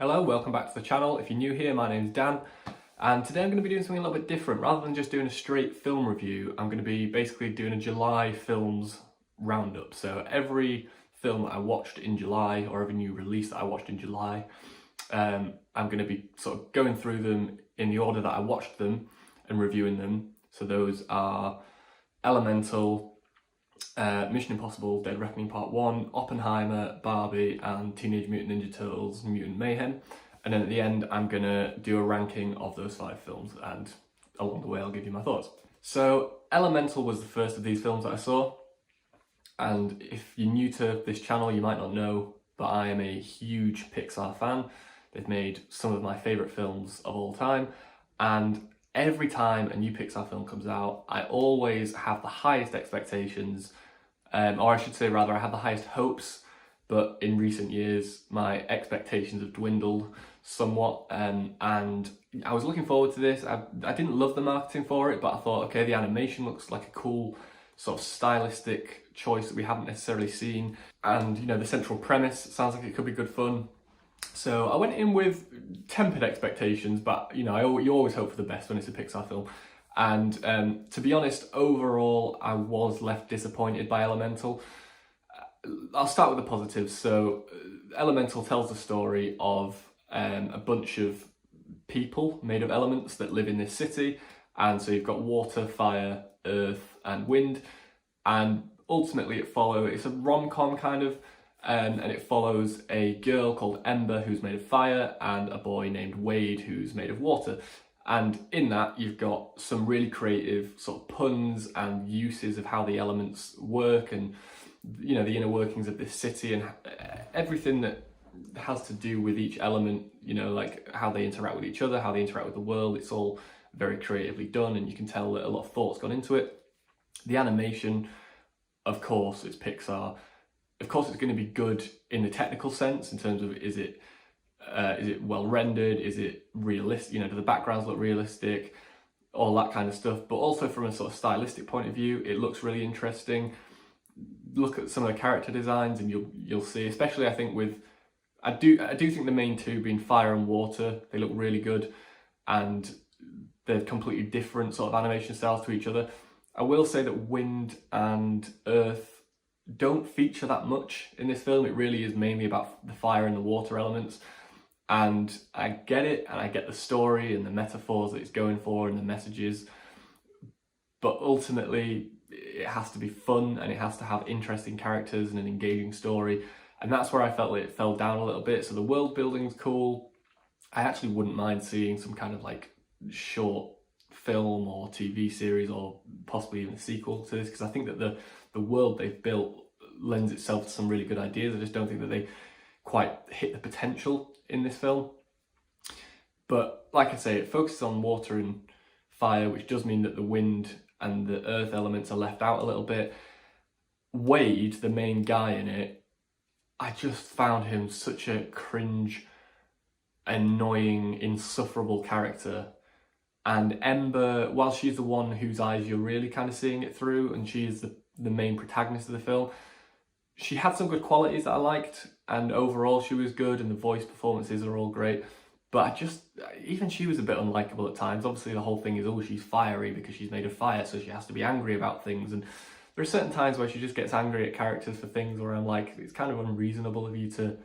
Hello, welcome back to the channel. If you're new here, my name's Dan, and today I'm going to be doing something a little bit different. Rather than just doing a straight film review, I'm going to be basically doing a July films roundup. So every film that I watched in July, or every new release that I watched in July, I'm going to be sort of going through them in the order that I watched them and reviewing them. So those are Elemental, Mission Impossible Dead Reckoning Part 1, Oppenheimer, Barbie, and Teenage Mutant Ninja Turtles Mutant Mayhem. And then at the end, I'm going to do a ranking of those 5 films, and along the way, I'll give you my thoughts. So, Elemental was the first of these films that I saw. And if you're new to this channel, you might not know, but I am a huge Pixar fan. They've made some of my favourite films of all time. And every time a new Pixar film comes out, I always have the highest expectations, or I should say rather, I have the highest hopes, but in recent years, my expectations have dwindled somewhat, and I was looking forward to this. I didn't love the marketing for it, but I thought, okay, the animation looks like a cool sort of stylistic choice that we haven't necessarily seen, and you know, the central premise sounds like it could be good fun. So I went in with tempered expectations, but you know, you always hope for the best when it's a Pixar film. And to be honest, overall, I was left disappointed by Elemental. I'll start with the positives. So Elemental tells the story of a bunch of people made of elements that live in this city. And so you've got water, fire, earth, and wind. And ultimately it's a rom-com kind of, and it follows a girl called Ember who's made of fire and a boy named Wade who's made of water. And in that you've got some really creative sort of puns and uses of how the elements work, and you know, the inner workings of this city and everything that has to do with each element, you know, like how they interact with each other, how they interact with the world. It's all very creatively done, and you can tell that a lot of thought's gone into it. The animation, of course, it's Pixar. Of course, it's going to be good in the technical sense, in terms of is it well rendered, is it realistic, you know, do the backgrounds look realistic, all that kind of stuff. But also from a sort of stylistic point of view, it looks really interesting. Look at some of the character designs, and you'll see, especially I think with I do think the main two being fire and water, they look really good, and they're completely different sort of animation styles to each other. I will say that wind and earth don't feature that much in this film. It really is mainly about the fire and the water elements, and I get it, and I get the story and the metaphors that it's going for and the messages, but ultimately it has to be fun, and it has to have interesting characters and an engaging story, and that's where I felt like it fell down a little bit. So the world building's cool. I actually wouldn't mind seeing some kind of like short film or TV series, or possibly even a sequel to this, because I think that the world they've built lends itself to some really good ideas. I just don't think that they quite hit the potential in this film. But like I say, it focuses on water and fire, which does mean that the wind and the earth elements are left out a little bit. Wade, the main guy in it, I just found him such a cringe, annoying, insufferable character. And Ember, while she's the one whose eyes you're really kind of seeing it through, and she is the main protagonist of the film, she had some good qualities that I liked, and overall she was good, and the voice performances are all great. But even she was a bit unlikable at times. Obviously the whole thing is, oh, she's fiery because she's made of fire, so she has to be angry about things. And there are certain times where she just gets angry at characters for things where I'm like, it's kind of unreasonable of you to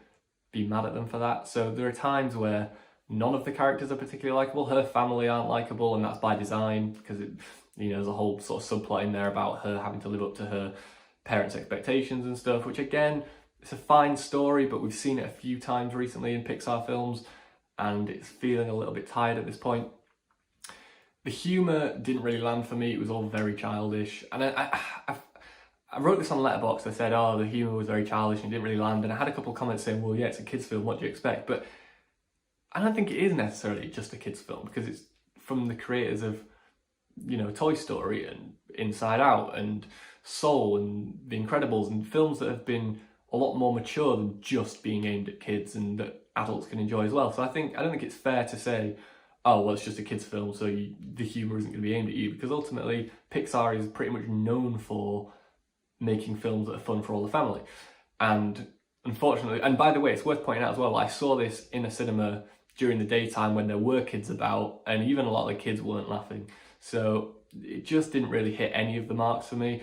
be mad at them for that. So there are times where none of the characters are particularly likable. Her family aren't likable, and that's by design, because you know, there's a whole sort of subplot in there about her having to live up to her parents' expectations and stuff, which again, it's a fine story, but we've seen it a few times recently in Pixar films, and it's feeling a little bit tired at this point. The humour didn't really land for me. It was all very childish, and I wrote this on Letterboxd. I said, oh, the humour was very childish and didn't really land, and I had a couple of comments saying, well, yeah, it's a kids film, what do you expect? But I don't think it is necessarily just a kids film, because it's from the creators of, you know, Toy Story and Inside Out and Soul and The Incredibles, and films that have been a lot more mature than just being aimed at kids and that adults can enjoy as well. So I don't think it's fair to say, oh, well, it's just a kids film, so the humour isn't going to be aimed at you, because ultimately Pixar is pretty much known for making films that are fun for all the family. And unfortunately, and by the way, it's worth pointing out as well, I saw this in a cinema during the daytime when there were kids about, and even a lot of the kids weren't laughing. So it just didn't really hit any of the marks for me.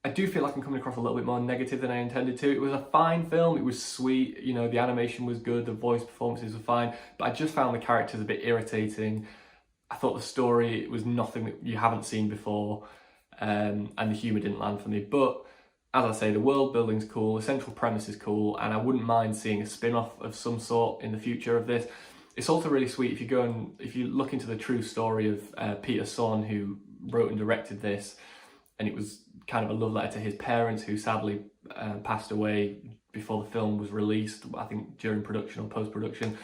I do feel like I'm coming across a little bit more negative than I intended to. It was a fine film, it was sweet, you know, the animation was good, the voice performances were fine, but I just found the characters a bit irritating. I thought the story was nothing that you haven't seen before, and the humour didn't land for me. But as I say, the world building's cool, the central premise is cool, and I wouldn't mind seeing a spin-off of some sort in the future of this. It's also really sweet if you look into the true story of Peter Son, who wrote and directed this, and it was kind of a love letter to his parents, who sadly passed away before the film was released, I think during production or post-production.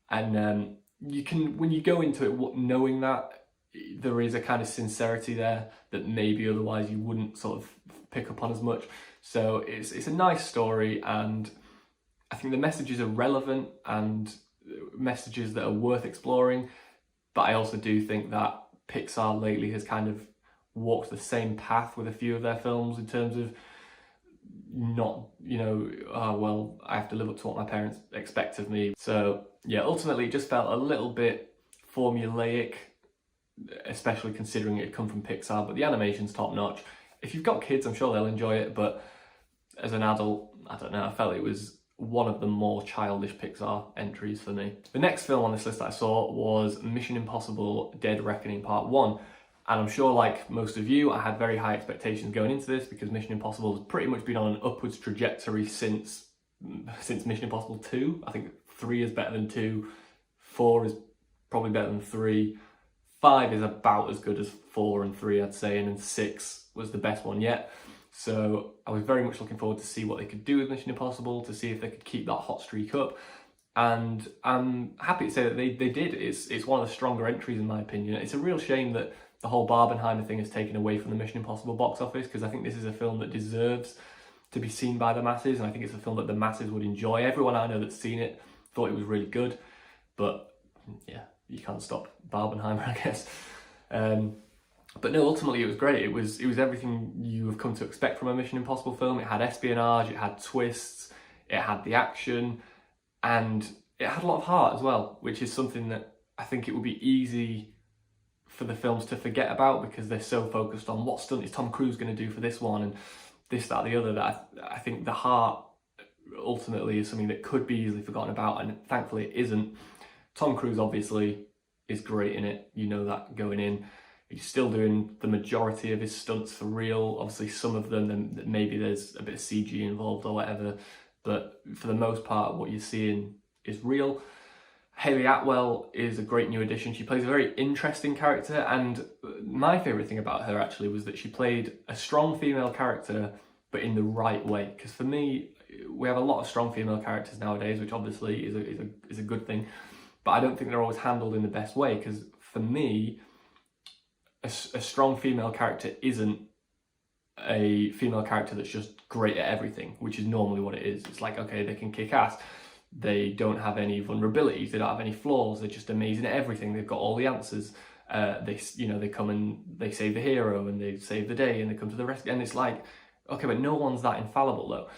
And you can, when you go into it knowing that, there is a kind of sincerity there that maybe otherwise you wouldn't sort of pick up on as much. So it's a nice story, and I think the messages are relevant and messages that are worth exploring. But I also do think that Pixar lately has kind of walked the same path with a few of their films in terms of not, you know, well, I have to live up to what my parents expect of me. So yeah, ultimately it just felt a little bit formulaic, especially considering it had come from Pixar, but the animation's top notch. If you've got kids, I'm sure they'll enjoy it, but as an adult, I don't know, I felt it was one of the more childish Pixar entries for me. The next film on this list that I saw was Mission Impossible Dead Reckoning Part 1. And I'm sure, like most of you, I had very high expectations going into this because Mission Impossible has pretty much been on an upwards trajectory since Mission Impossible 2. I think 3 is better than 2, 4 is probably better than 3, 5 is about as good as 4 and 3, I'd say, and then 6 was the best one yet. So I was very much looking forward to see what they could do with Mission Impossible, to see if they could keep that hot streak up. And I'm happy to say that they did. It's one of the stronger entries in my opinion. It's a real shame that the whole Barbenheimer thing is taken away from the Mission Impossible box office, because I think this is a film that deserves to be seen by the masses, and I think it's a film that the masses would enjoy. Everyone I know that's seen it thought it was really good, but yeah, you can't stop Barbenheimer, I guess. But no, ultimately it was great. It was everything you have come to expect from a Mission Impossible film. It had espionage, it had twists, it had the action, and it had a lot of heart as well, which is something that I think it would be easy for the films to forget about because they're so focused on what stunt is Tom Cruise going to do for this one and this, that, the other, that I think the heart ultimately is something that could be easily forgotten about, and thankfully it isn't. Tom Cruise obviously is great in it, you know that going in. He's still doing the majority of his stunts for real. Obviously some of them, maybe there's a bit of CG involved or whatever, but for the most part what you're seeing is real. Hayley Atwell is a great new addition. She plays a very interesting character, and my favourite thing about her actually was that she played a strong female character, but in the right way. Because for me, we have a lot of strong female characters nowadays, which obviously is a good thing, but I don't think they're always handled in the best way. Because for me, a strong female character isn't a female character that's just great at everything, which is normally what it is. It's like, okay, they can kick ass. They don't have any vulnerabilities, they don't have any flaws, they're just amazing at everything, they've got all the answers. They come and they save the hero and they save the day and they come to the rescue, and it's like, okay, but no one's that infallible though.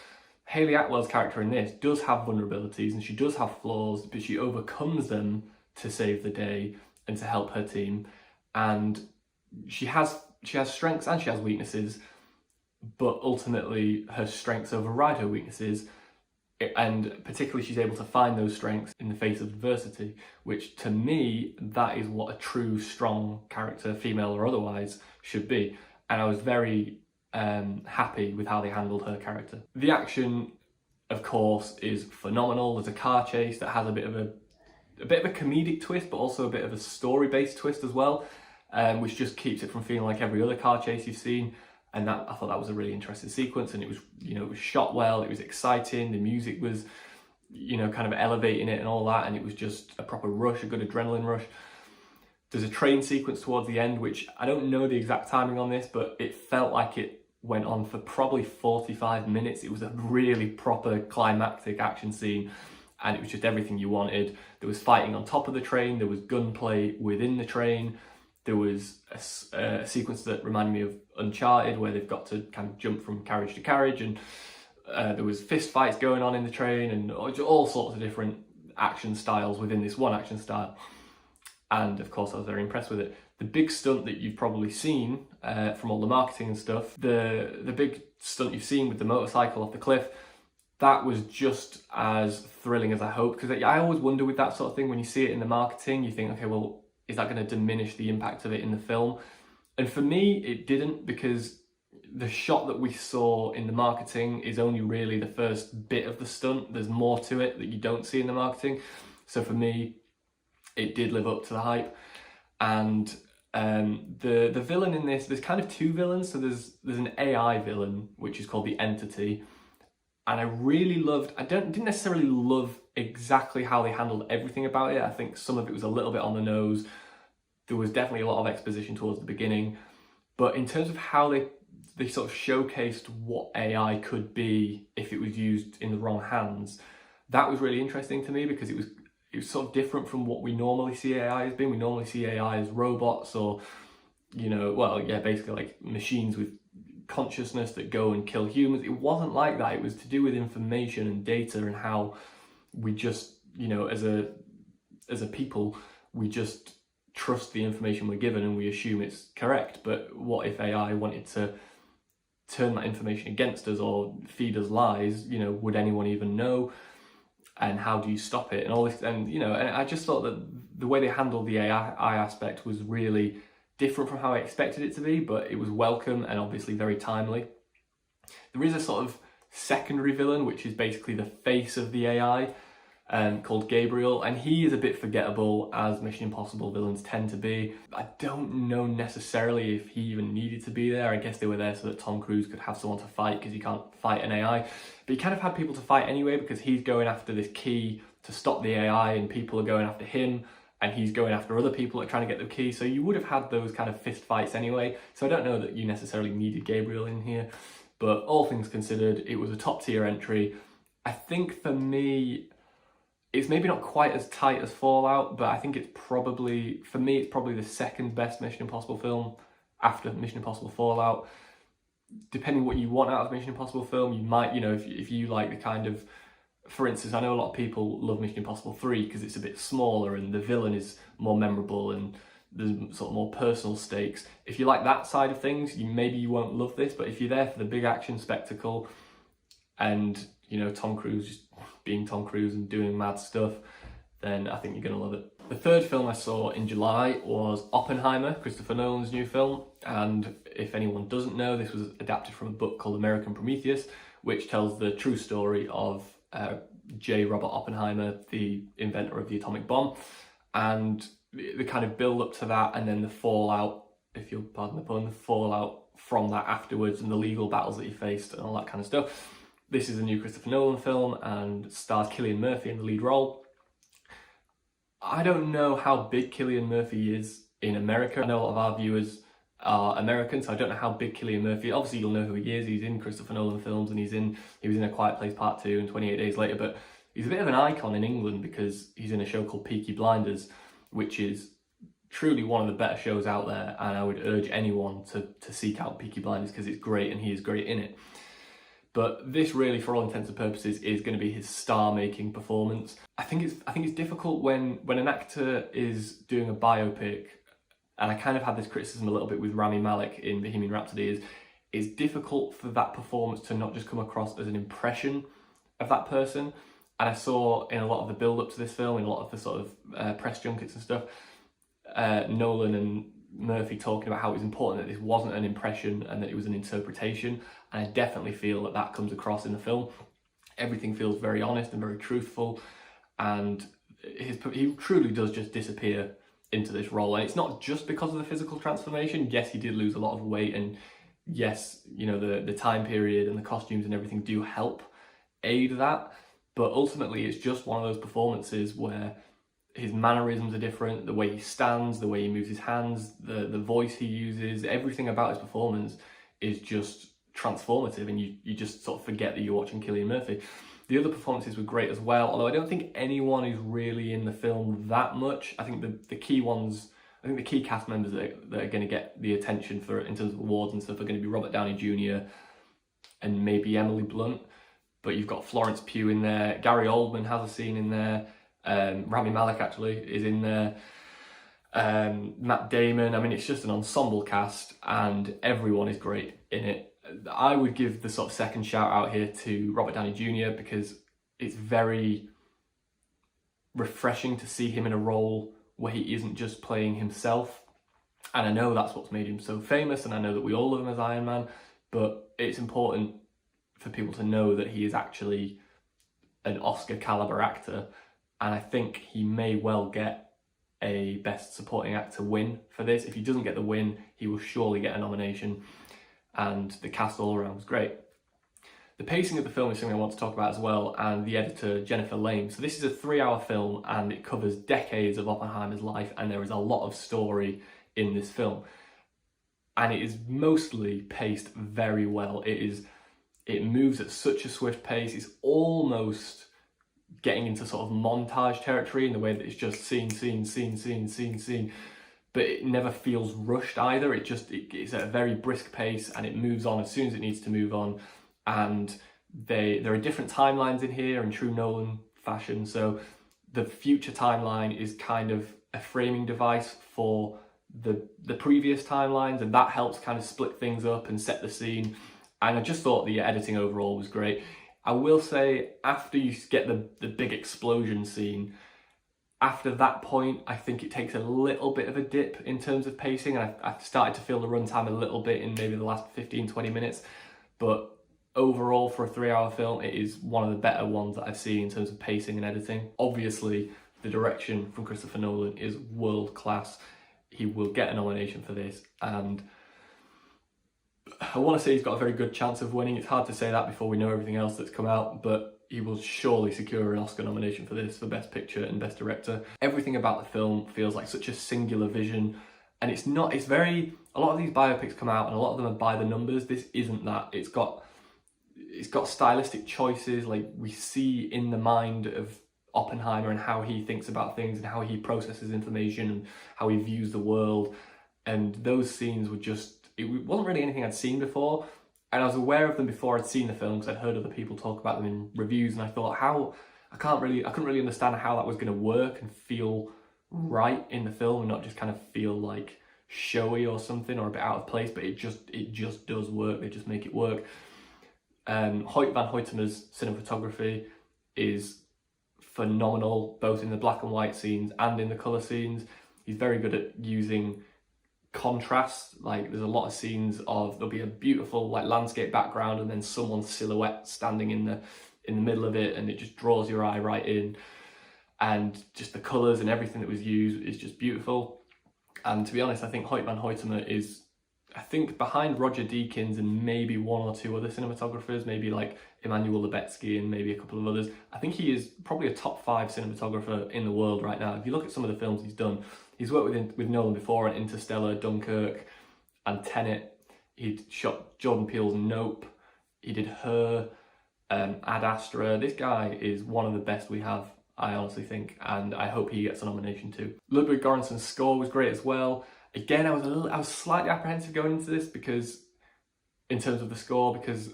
Hayley Atwell's character in this does have vulnerabilities and she does have flaws, but she overcomes them to save the day and to help her team. And she has strengths and she has weaknesses, but ultimately her strengths override her weaknesses. And particularly she's able to find those strengths in the face of adversity, which to me, that is what a true strong character, female or otherwise, should be. And I was very happy with how they handled her character. The action, of course, is phenomenal. There's a car chase that has a bit of a comedic twist, but also a bit of a story-based twist as well, which just keeps it from feeling like every other car chase you've seen. And I thought that was a really interesting sequence, and it was, it was shot well, it was exciting, the music was, kind of elevating it and all that, and it was just a proper rush, a good adrenaline rush. There's a train sequence towards the end, which I don't know the exact timing on this, but it felt like it went on for probably 45 minutes. It was a really proper climactic action scene, and it was just everything you wanted. There was fighting on top of the train, there was gunplay within the train. There was a sequence that reminded me of Uncharted, where they've got to kind of jump from carriage to carriage, and There was fist fights going on in the train and all sorts of different action styles within this one action style. And of course I was very impressed with it. The big stunt that you've probably seen from all the marketing and stuff, the big stunt you've seen with the motorcycle off the cliff, that was just as thrilling as I hoped, because I always wonder with that sort of thing, when you see it in the marketing, you think, okay, well, is that going to diminish the impact of it in the film? And for me, it didn't, because the shot that we saw in the marketing is only really the first bit of the stunt. There's more to it that you don't see in the marketing. So for me, it did live up to the hype. And the villain in this, there's kind of two villains. So there's an AI villain, which is called the Entity. And I really loved, didn't necessarily love exactly how they handled everything about it. I think some of it was a little bit on the nose. There was definitely a lot of exposition towards the beginning. But in terms of how they sort of showcased what AI could be if it was used in the wrong hands, that was really interesting to me, because it was sort of different from what we normally see AI as being. We normally see AI as robots or, basically like machines with consciousness that go and kill humans. It wasn't like that. It was to do with information and data, and how we just, as a people, we just trust the information we're given and we assume it's correct. But what if AI wanted to turn that information against us or feed us lies? Would anyone even know? And how do you stop it? And all this, and I just thought that the way they handled the AI aspect was really different from how I expected it to be, but it was welcome and obviously very timely. There is a sort of secondary villain, which is basically the face of the AI, called Gabriel, and he is a bit forgettable, as Mission Impossible villains tend to be. I don't know necessarily if he even needed to be there. I guess they were there so that Tom Cruise could have someone to fight, because you can't fight an AI. But he kind of had people to fight anyway, because he's going after this key to stop the AI, and people are going after him, and he's going after other people that are trying to get the key. So you would have had those kind of fist fights anyway. So I don't know that you necessarily needed Gabriel in here. But all things considered, it was a top tier entry. I think for me, it's maybe not quite as tight as Fallout, but I think it's probably the second best Mission Impossible film after Mission Impossible Fallout. Depending what you want out of Mission Impossible film, you might, if you like the kind of, for instance, I know a lot of people love Mission Impossible 3 because it's a bit smaller and the villain is more memorable and there's sort of more personal stakes. If you like that side of things, maybe you won't love this, but if you're there for the big action spectacle and, Tom Cruise just being Tom Cruise and doing mad stuff, then I think you're going to love it. The third film I saw in July was Oppenheimer, Christopher Nolan's new film. And if anyone doesn't know, this was adapted from a book called American Prometheus, which tells the true story of J. Robert Oppenheimer, the inventor of the atomic bomb, and the kind of build up to that, and then the fallout, if you'll pardon the pun, the fallout from that afterwards, and the legal battles that he faced and all that kind of stuff. This is a new Christopher Nolan film and stars Cillian Murphy in the lead role. I don't know how big Cillian Murphy is in America. I know a lot of our viewers are American, so I don't know how big Cillian Murphy is. Obviously, you'll know who he is. He's in Christopher Nolan films, and he was in A Quiet Place Part 2 and 28 Days Later, but he's a bit of an icon in England because he's in a show called Peaky Blinders, which is truly one of the better shows out there, and I would urge anyone to seek out Peaky Blinders because it's great and he is great in it. But this really, for all intents and purposes, is going to be his star-making performance. I think it's difficult when an actor is doing a biopic, and I kind of had this criticism a little bit with Rami Malek in Bohemian Rhapsody, it's difficult for that performance to not just come across as an impression of that person. And I saw in a lot of the build-up to this film, in a lot of the sort of press junkets and stuff, Nolan and Murphy talking about how it was important that this wasn't an impression and that it was an interpretation. And I definitely feel that comes across in the film. Everything feels very honest and very truthful, and he truly does just disappear into this role. And it's not just because of the physical transformation. Yes, he did lose a lot of weight, and yes, the time period and the costumes and everything do help aid that, but ultimately it's just one of those performances where his mannerisms are different, the way he stands, the way he moves his hands, the voice he uses, everything about his performance is just transformative, and you just sort of forget that you're watching Cillian Murphy. The other performances were great as well, although I don't think anyone is really in the film that much. I think the key ones, I think the key cast members that are going to get the attention for in terms of awards and stuff are going to be Robert Downey Jr. and maybe Emily Blunt. but you've got Florence Pugh in there, Gary Oldman has a scene in there, Rami Malek actually is in there, Matt Damon. I mean, it's just an ensemble cast and everyone is great in it. I would give the sort of second shout out here to Robert Downey Jr. because it's very refreshing to see him in a role where he isn't just playing himself. And I know that's what's made him so famous, and I know that we all love him as Iron Man, but it's important for people to know that he is actually an Oscar caliber actor, and I think he may well get a Best Supporting Actor win for this. If he doesn't get the win, he will surely get a nomination, and the cast all around was great. The pacing of the film is something I want to talk about as well, and the editor, Jennifer Lame. So this is a 3-hour film, and it covers decades of Oppenheimer's life, and there is a lot of story in this film. And it is mostly paced very well. It moves at such a swift pace, it's almost getting into sort of montage territory in the way that it's just scene, but it never feels rushed either. It's at a very brisk pace, and it moves on as soon as it needs to move on. And there are different timelines in here in true Nolan fashion. So the future timeline is kind of a framing device for the previous timelines, and that helps kind of split things up and set the scene. And I just thought the editing overall was great. I will say, after you get the big explosion scene, after that point, I think it takes a little bit of a dip in terms of pacing. And I've started to feel the runtime a little bit in maybe the last 15-20 minutes. But overall, for a 3-hour film, it is one of the better ones that I've seen in terms of pacing and editing. Obviously, the direction from Christopher Nolan is world class. He will get a nomination for this, and I want to say he's got a very good chance of winning. It's hard to say that before we know everything else that's come out, but he will surely secure an Oscar nomination for this, for Best Picture and Best Director. Everything about the film feels like such a singular vision, and a lot of these biopics come out and a lot of them are by the numbers. This isn't that. It's got stylistic choices, like we see in the mind of Oppenheimer and how he thinks about things and how he processes information and how he views the world. And those scenes were it wasn't really anything I'd seen before. And I was aware of them before I'd seen the film because I'd heard other people talk about them in reviews, and I thought, I couldn't really understand how that was going to work and feel right in the film and not just kind of feel like showy or something or a bit out of place, but it just does work. They just make it work. Hoyt van Hoytema's cinematography is phenomenal, both in the black and white scenes and in the colour scenes. He's very good at using contrast. Like, there's a lot of scenes there'll be a beautiful like landscape background and then someone's silhouette standing in the middle of it, and it just draws your eye right in. And just the colours and everything that was used is just beautiful. And to be honest, I think Hoyt van Hoytema is, I think, behind Roger Deakins and maybe one or two other cinematographers, maybe like Emmanuel Lubetsky and maybe a couple of others. I think he is probably a top 5 cinematographer in the world right now. If you look at some of the films he's done, he's worked with Nolan before on Interstellar, Dunkirk and Tenet. He shot Jordan Peele's Nope. He did Her, Ad Astra. This guy is one of the best we have, I honestly think, and I hope he gets a nomination too. Ludwig Göransson's score was great as well. Again, I was slightly apprehensive going into this because, in terms of the score, because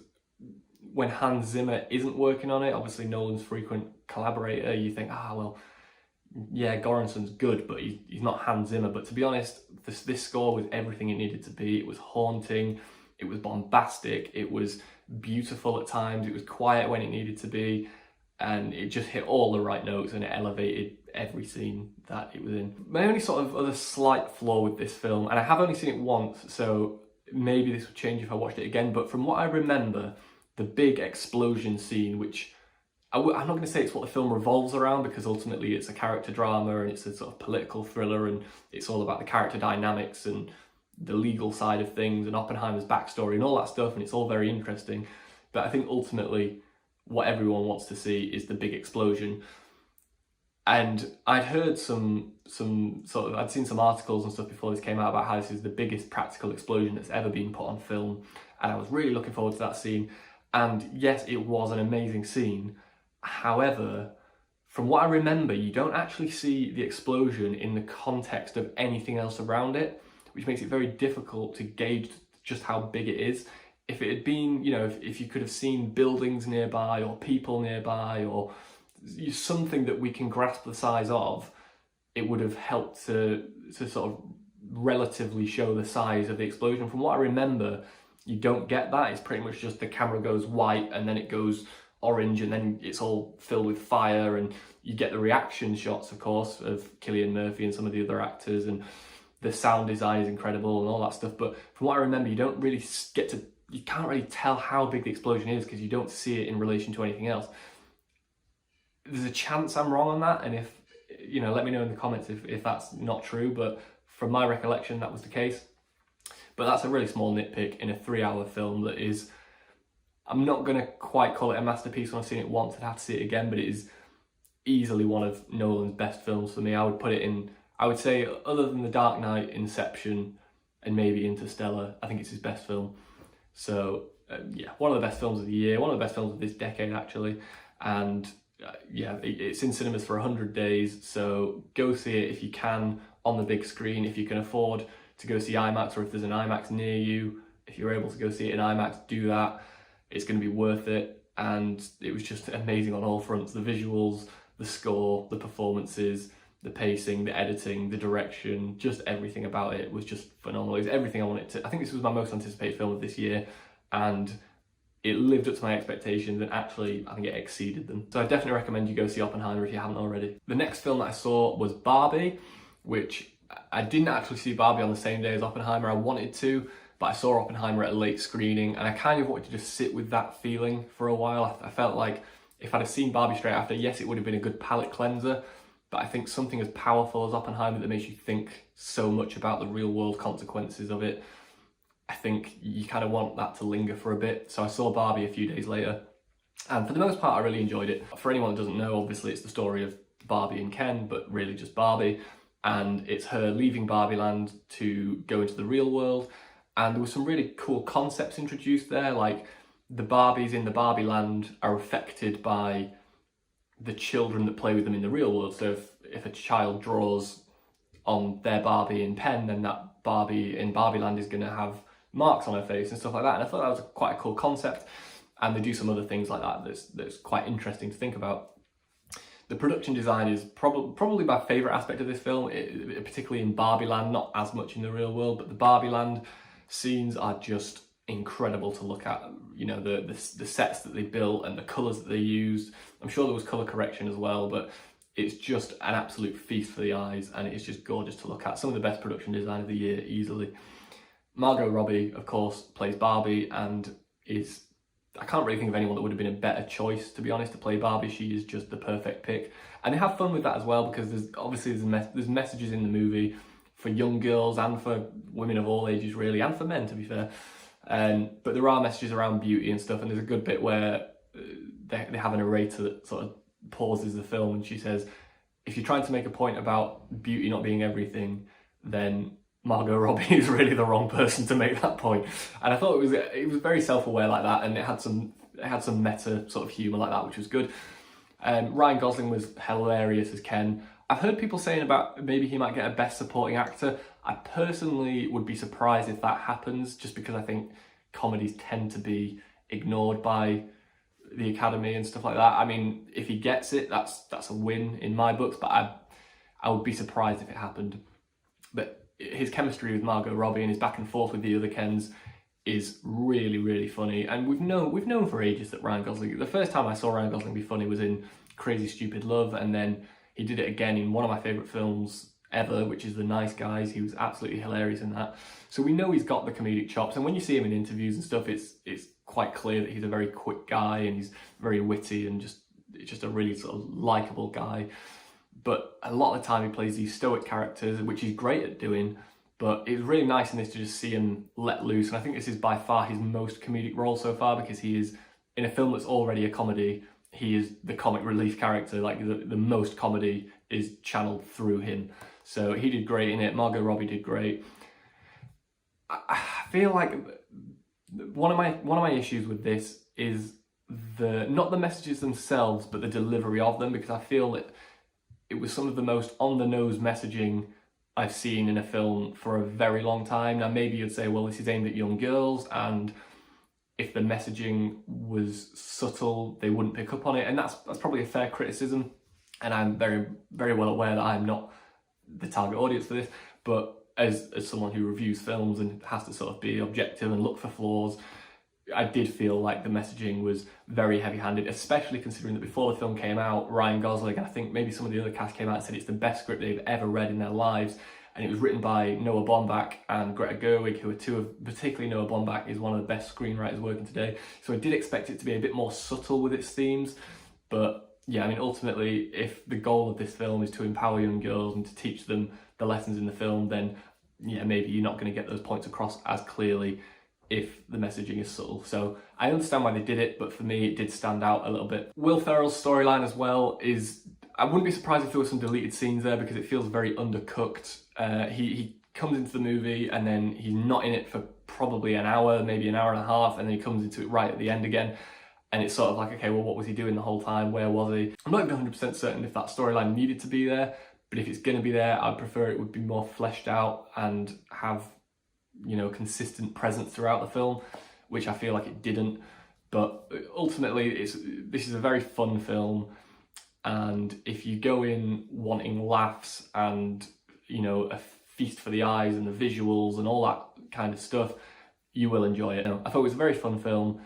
when Hans Zimmer isn't working on it, obviously Nolan's frequent collaborator, you think, well, yeah, Göransson's good, but he's not Hans Zimmer. But to be honest, this score was everything it needed to be. It was haunting, it was bombastic, it was beautiful at times, it was quiet when it needed to be, and it just hit all the right notes and it elevated every scene that it was in. My only sort of other slight flaw with this film, and I have only seen it once, so maybe this would change if I watched it again, but from what I remember, the big explosion scene, which I'm not going to say it's what the film revolves around, because ultimately it's a character drama and it's a sort of political thriller and it's all about the character dynamics and the legal side of things and Oppenheimer's backstory and all that stuff, and it's all very interesting. But I think ultimately what everyone wants to see is the big explosion. And I'd heard I'd seen some articles and stuff before this came out about how this is the biggest practical explosion that's ever been put on film, and I was really looking forward to that scene. And yes, it was an amazing scene. However, from what I remember, you don't actually see the explosion in the context of anything else around it, which makes it very difficult to gauge just how big it is. if it had been, you know, if you could have seen buildings nearby or people nearby or something that we can grasp the size of, it would have helped to sort of relatively show the size of the explosion. From what I remember, you don't get that. It's pretty much just the camera goes white and then it goes orange and then it's all filled with fire, and you get the reaction shots, of course, of Cillian Murphy and some of the other actors, and the sound design is incredible and all that stuff. But from what I remember, you don't really you can't really tell how big the explosion is because you don't see it in relation to anything else. There's a chance I'm wrong on that, and if, you know, let me know in the comments if that's not true, but from my recollection, that was the case. But that's a really small nitpick in a 3-hour film that is, I'm not going to quite call it a masterpiece when I've seen it once. I'd have to see it again, but it is easily one of Nolan's best films for me. I would put it in, I would say, other than The Dark Knight, Inception, and maybe Interstellar, I think it's his best film. So yeah, one of the best films of the year, one of the best films of this decade actually, and yeah, it's in cinemas for 100 days, so go see it if you can on the big screen, if you can afford to go see IMAX, or if there's an IMAX near you, if you're able to go see it in IMAX, do that. It's going to be worth it, and it was just amazing on all fronts. The visuals, the score, the performances, the pacing, the editing, the direction, just everything about it was just phenomenal. It was everything I wanted to. I think this was my most anticipated film of this year, and it lived up to my expectations, and actually I think it exceeded them. So I definitely recommend you go see Oppenheimer if you haven't already. The next film that I saw was Barbie, which I didn't actually see Barbie on the same day as Oppenheimer. I wanted to, but I saw Oppenheimer at a late screening, and I kind of wanted to just sit with that feeling for a while. I felt like if I'd have seen Barbie straight after, yes, it would have been a good palate cleanser, but I think something as powerful as Oppenheimer that makes you think so much about the real world consequences of it, I think you kind of want that to linger for a bit. So I saw Barbie a few days later, and for the most part I really enjoyed it. For anyone that doesn't know, obviously it's the story of Barbie and Ken, but really just Barbie, and it's her leaving Barbie land to go into the real world. And there were some really cool concepts introduced there, like the Barbies in the Barbie land are affected by the children that play with them in the real world. So if a child draws on their Barbie in pen, then that Barbie in Barbie land is going to have marks on her face and stuff like that. And I thought that was quite a cool concept. And they do some other things like that that's quite interesting to think about. The production design is probably my favourite aspect of this film, particularly in Barbie land, not as much in the real world, but the Barbie land scenes are just incredible to look at. You know, the sets that they built and the colours that they used. I'm sure there was colour correction as well, but it's just an absolute feast for the eyes, and it's just gorgeous to look at. Some of the best production design of the year, easily. Margot Robbie, of course, plays Barbie and is, I can't really think of anyone that would have been a better choice, to be honest, to play Barbie. She is just the perfect pick. And they have fun with that as well, because there's messages in the movie for young girls and for women of all ages, really, and for men, to be fair. But there are messages around beauty and stuff, and there's a good bit where they have a narrator that sort of pauses the film, and she says, if you're trying to make a point about beauty not being everything, then Margot Robbie is really the wrong person to make that point. And I thought it was very self-aware like that, and it had some meta sort of humour like that, which was good. Ryan Gosling was hilarious as Ken. I've heard people saying about maybe he might get a Best Supporting Actor. I personally would be surprised if that happens, just because I think comedies tend to be ignored by the Academy and stuff like that. I mean, if he gets it, that's a win in my books, but I would be surprised if it happened. But his chemistry with Margot Robbie and his back and forth with the other Kens is really, really funny. And we've known for ages that Ryan Gosling, the first time I saw Ryan Gosling be funny was in Crazy Stupid Love, and then he did it again in one of my favourite films ever, which is The Nice Guys. He was absolutely hilarious in that. So we know he's got the comedic chops, and when you see him in interviews and stuff, it's quite clear that he's a very quick guy and he's very witty and just a really sort of likeable guy. But a lot of the time he plays these stoic characters, which he's great at doing, but it's really nice in this to just see him let loose. And I think this is by far his most comedic role so far, because he is, in a film that's already a comedy, he is the comic relief character. Like the most comedy is channeled through him. So he did great in it. Margot Robbie did great. I feel like one of my issues with this is not the messages themselves, but the delivery of them, because I feel that it was some of the most on-the-nose messaging I've seen in a film for a very long time. Now, maybe you'd say, well, this is aimed at young girls, and if the messaging was subtle, they wouldn't pick up on it, and that's probably a fair criticism. And I'm very, very well aware that I'm not the target audience for this, but as someone who reviews films and has to sort of be objective and look for flaws, I did feel like the messaging was very heavy-handed, especially considering that before the film came out, Ryan Gosling, and I think maybe some of the other cast came out and said it's the best script they've ever read in their lives, and it was written by Noah Baumbach and Greta Gerwig, who are two of, particularly Noah Baumbach is one of the best screenwriters working today, so I did expect it to be a bit more subtle with its themes, but yeah, I mean, ultimately, if the goal of this film is to empower young girls and to teach them the lessons in the film, then yeah, maybe you're not going to get those points across as clearly if the messaging is subtle. So I understand why they did it, but for me it did stand out a little bit. Will Ferrell's storyline as well is, I wouldn't be surprised if there were some deleted scenes there because it feels very undercooked. He comes into the movie and then he's not in it for probably an hour, maybe an hour and a half, and then he comes into it right at the end again. And it's sort of like, okay, well, what was he doing the whole time? Where was he? I'm not even 100% certain if that storyline needed to be there, but if it's going to be there, I'd prefer it would be more fleshed out and have, you know, consistent presence throughout the film, which I feel like it didn't. But ultimately, this is a very fun film, and if you go in wanting laughs and, you know, a feast for the eyes and the visuals and all that kind of stuff, you will enjoy it. I thought it was a very fun film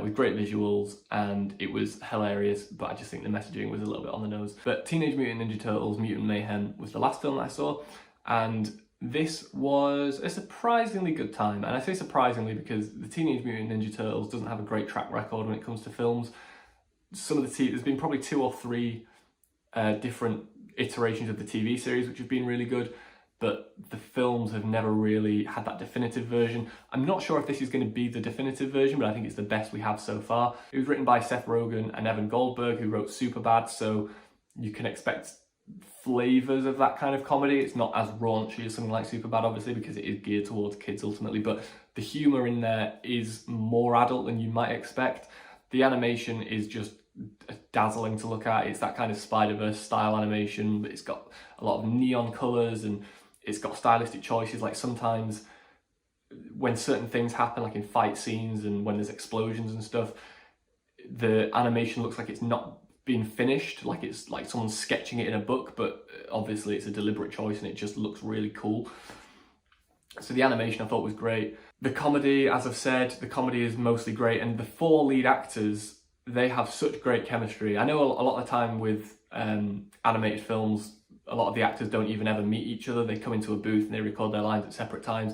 with great visuals, and it was hilarious, but I just think the messaging was a little bit on the nose. But Teenage Mutant Ninja Turtles Mutant Mayhem was the last film that I saw, and this was a surprisingly good time. And I say surprisingly because the Teenage Mutant Ninja Turtles doesn't have a great track record when it comes to films. There's been probably 2 or 3 different iterations of the TV series which have been really good, but the films have never really had that definitive version. I'm not sure if this is going to be the definitive version, but I think it's the best we have so far. It was written by Seth Rogen and Evan Goldberg, who wrote Superbad, so you can expect flavors of that kind of comedy. It's not as raunchy as something like Superbad, obviously, because it is geared towards kids ultimately, but the humor in there is more adult than you might expect. The animation is just dazzling to look at. It's that kind of Spider-Verse style animation, but it's got a lot of neon colors and it's got stylistic choices. Like sometimes when certain things happen, like in fight scenes and when there's explosions and stuff, the animation looks like it's not been finished, like it's like someone's sketching it in a book, but obviously it's a deliberate choice and it just looks really cool. So the animation I thought was great. The comedy, as I've said, the comedy is mostly great, and the 4 lead actors, they have such great chemistry. I know a lot of the time with animated films, a lot of the actors don't even ever meet each other. They come into a booth and they record their lines at separate times.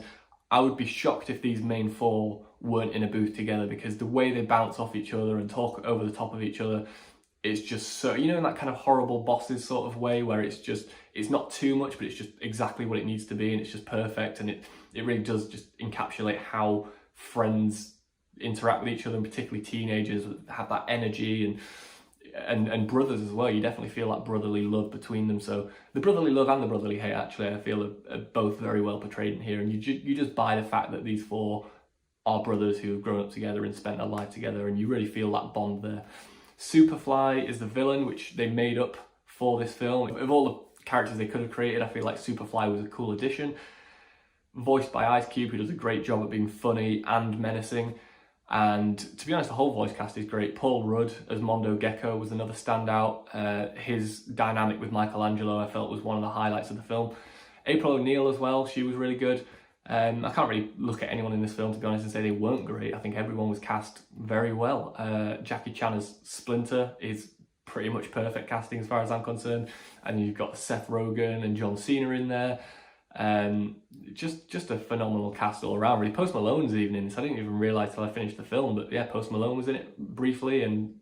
I would be shocked if these main 4 weren't in a booth together, because the way they bounce off each other and talk over the top of each other, it's just so, you know, in that kind of horrible bosses sort of way where it's not too much, but it's just exactly what it needs to be and it's just perfect, and it really does just encapsulate how friends interact with each other, and particularly teenagers have that energy, and brothers as well. You definitely feel that brotherly love between them. So the brotherly love and the brotherly hate, actually, I feel are both very well portrayed in here, and you just buy the fact that these 4 are brothers who have grown up together and spent their life together, and you really feel that bond there. Superfly is the villain, which they made up for this film. Of all the characters they could have created, I feel like Superfly was a cool addition. Voiced by Ice Cube, who does a great job at being funny and menacing. And to be honest, the whole voice cast is great. Paul Rudd as Mondo Gecko was another standout. His dynamic with Michelangelo, I felt, was one of the highlights of the film. April O'Neil as well, she was really good. I can't really look at anyone in this film, to be honest, and say they weren't great. I think everyone was cast very well. Jackie Chan as Splinter is pretty much perfect casting as far as I'm concerned. And you've got Seth Rogen and John Cena in there. Just a phenomenal cast all around, really. Post Malone's even in this. I didn't even realise till I finished the film, but yeah, Post Malone was in it briefly and,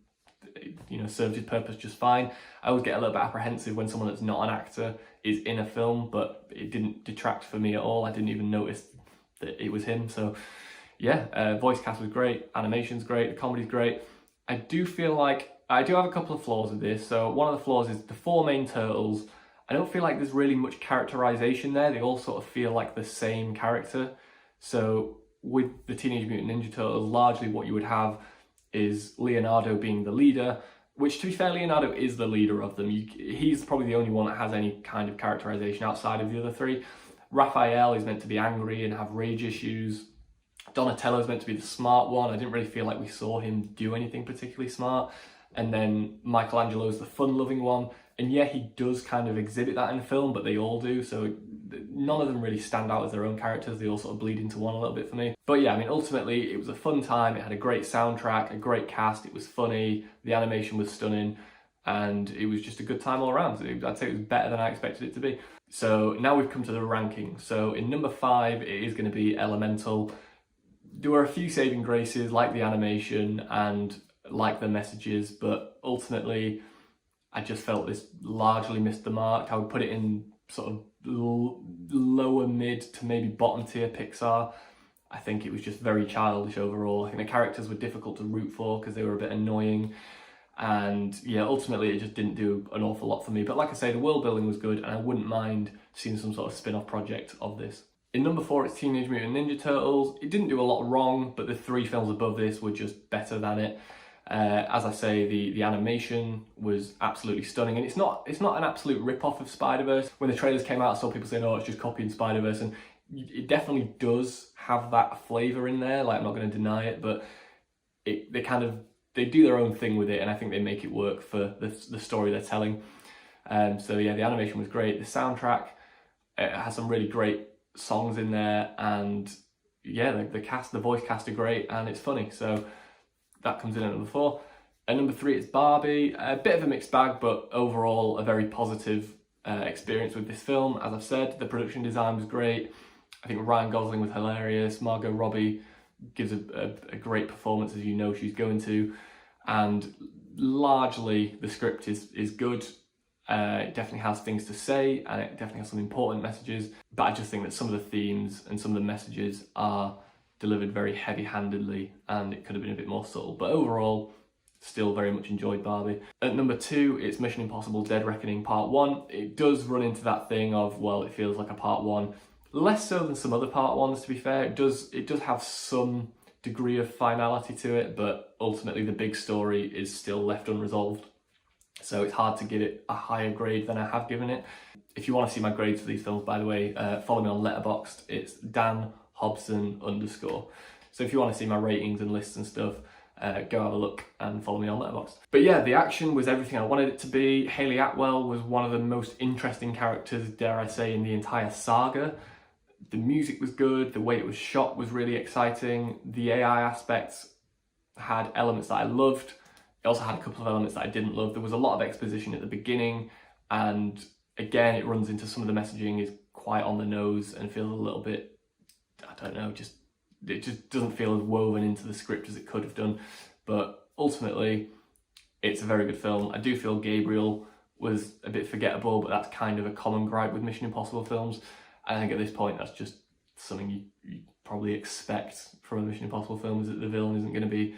you know, served his purpose just fine. I always get a little bit apprehensive when someone that's not an actor is in a film, but it didn't detract for me at all. I didn't even notice that it was him. So yeah, voice cast was great, animation's great, the comedy's great. I do feel like I do have a couple of flaws with this. So one of the flaws is the 4 main turtles. I don't feel like there's really much characterization there. They all sort of feel like the same character. So with the Teenage Mutant Ninja Turtles, largely what you would have is Leonardo being the leader, which, to be fair, Leonardo is the leader of them. He's probably the only one that has any kind of characterization outside of the other 3. Raphael is meant to be angry and have rage issues. Donatello's meant to be the smart one. I didn't really feel like we saw him do anything particularly smart. And then Michelangelo's the fun-loving one. And yeah, he does kind of exhibit that in the film, but they all do. So none of them really stand out as their own characters. They all sort of bleed into one a little bit for me. But yeah, I mean, ultimately, it was a fun time. It had a great soundtrack, a great cast. It was funny. The animation was stunning. And it was just a good time all around. I'd say it was better than I expected it to be. So now we've come to the ranking. So in number 5, it is going to be Elemental. There were a few saving graces, like the animation and like the messages, but ultimately I just felt this largely missed the mark. I would put it in sort of lower mid to maybe bottom tier Pixar. I think it was just very childish overall. I think the characters were difficult to root for because they were a bit annoying. And yeah, ultimately it just didn't do an awful lot for me. But like I say, the world building was good and I wouldn't mind seeing some sort of spin-off project of this. In number 4, it's Teenage Mutant Ninja Turtles. It didn't do a lot wrong, but the 3 films above this were just better than it. As I say, the animation was absolutely stunning, and it's not an absolute rip-off of Spider-Verse. When the trailers came out, I saw people saying, oh, it's just copying Spider-Verse, and it definitely does have that flavour in there, like I'm not going to deny it, but they do their own thing with it, and I think they make it work for the story they're telling. So yeah, the animation was great. The soundtrack, it has some really great songs in there, and yeah, the voice cast are great, and it's funny. So that comes in at number 4. At number 3, it's Barbie. A bit of a mixed bag, but overall a very positive experience with this film. As I've said, the production design was great. I think Ryan Gosling was hilarious. Margot Robbie gives a great performance, as you know she's going to. And largely the script is good. It definitely has things to say, and it definitely has some important messages. But I just think that some of the themes and some of the messages are delivered very heavy-handedly, and it could have been a bit more subtle. But overall, still very much enjoyed Barbie. At number 2, it's Mission Impossible Dead Reckoning Part 1. It does run into that thing of, well, it feels like a Part 1. Less so than some other Part 1s, to be fair. It does have some degree of finality to it, but ultimately the big story is still left unresolved. So it's hard to give it a higher grade than I have given it. If you want to see my grades for these films, by the way, follow me on Letterboxd. It's Dan Hobson _. So if you want to see my ratings and lists and stuff, go have a look and follow me on Letterboxd. But yeah, the action was everything I wanted it to be. Hayley Atwell was one of the most interesting characters, dare I say, in the entire saga. The music was good, the way it was shot was really exciting. The AI aspects had elements that I loved. It also had a couple of elements that I didn't love. There was a lot of exposition at the beginning, and again, it runs into some of the messaging is quite on the nose and feels a little bit, I don't know, it just doesn't feel as woven into the script as it could have done. But ultimately, it's a very good film. I do feel Gabriel was a bit forgettable, but that's kind of a common gripe with Mission Impossible films. I think at this point, that's just something you probably expect from a Mission Impossible film, is that the villain isn't going to be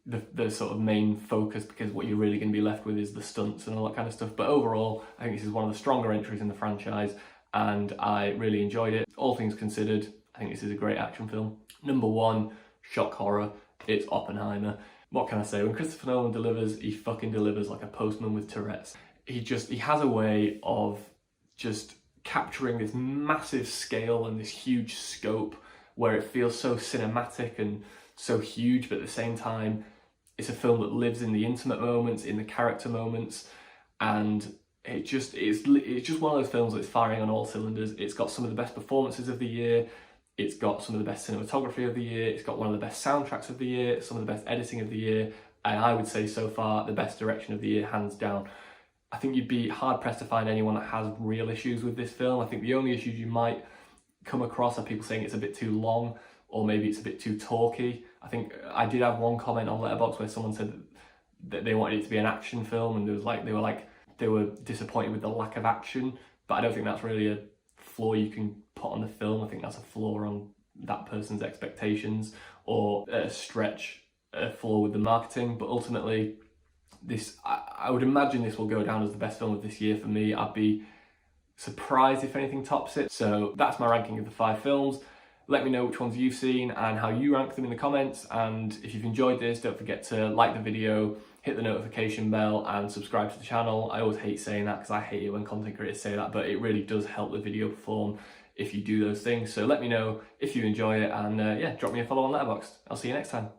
the sort of main focus, because what you're really going to be left with is the stunts and all that kind of stuff. But overall, I think this is one of the stronger entries in the franchise, and I really enjoyed it. All things considered, I think this is a great action film. Number 1, shock horror, it's Oppenheimer. What can I say? When Christopher Nolan delivers, he fucking delivers like a postman with Tourette's. He has a way of just capturing this massive scale and this huge scope where it feels so cinematic and so huge, but at the same time, it's a film that lives in the intimate moments, in the character moments, and it's just one of those films that's firing on all cylinders. It's got some of the best performances of the year, it's got some of the best cinematography of the year, it's got one of the best soundtracks of the year, some of the best editing of the year, and I would say so far the best direction of the year, hands down. I think you'd be hard-pressed to find anyone that has real issues with this film. I think the only issues you might come across are people saying it's a bit too long, or maybe it's a bit too talky. I think I did have one comment on Letterboxd where someone said that they wanted it to be an action film, and they were disappointed with the lack of action. But I don't think that's really a flaw you can put on the film. I think that's a flaw on that person's expectations, or a flaw with the marketing. But ultimately, I would imagine this will go down as the best film of this year for me. I'd be surprised if anything tops it. So that's my ranking of the 5 films. Let me know which ones you've seen and how you rank them in the comments. And if you've enjoyed this, don't forget to like the video, hit the notification bell, and subscribe to the channel. I always hate saying that because I hate it when content creators say that, but it really does help the video perform. if you do those things. So let me know if you enjoy it, and yeah, drop me a follow on Letterboxd. I'll see you next time.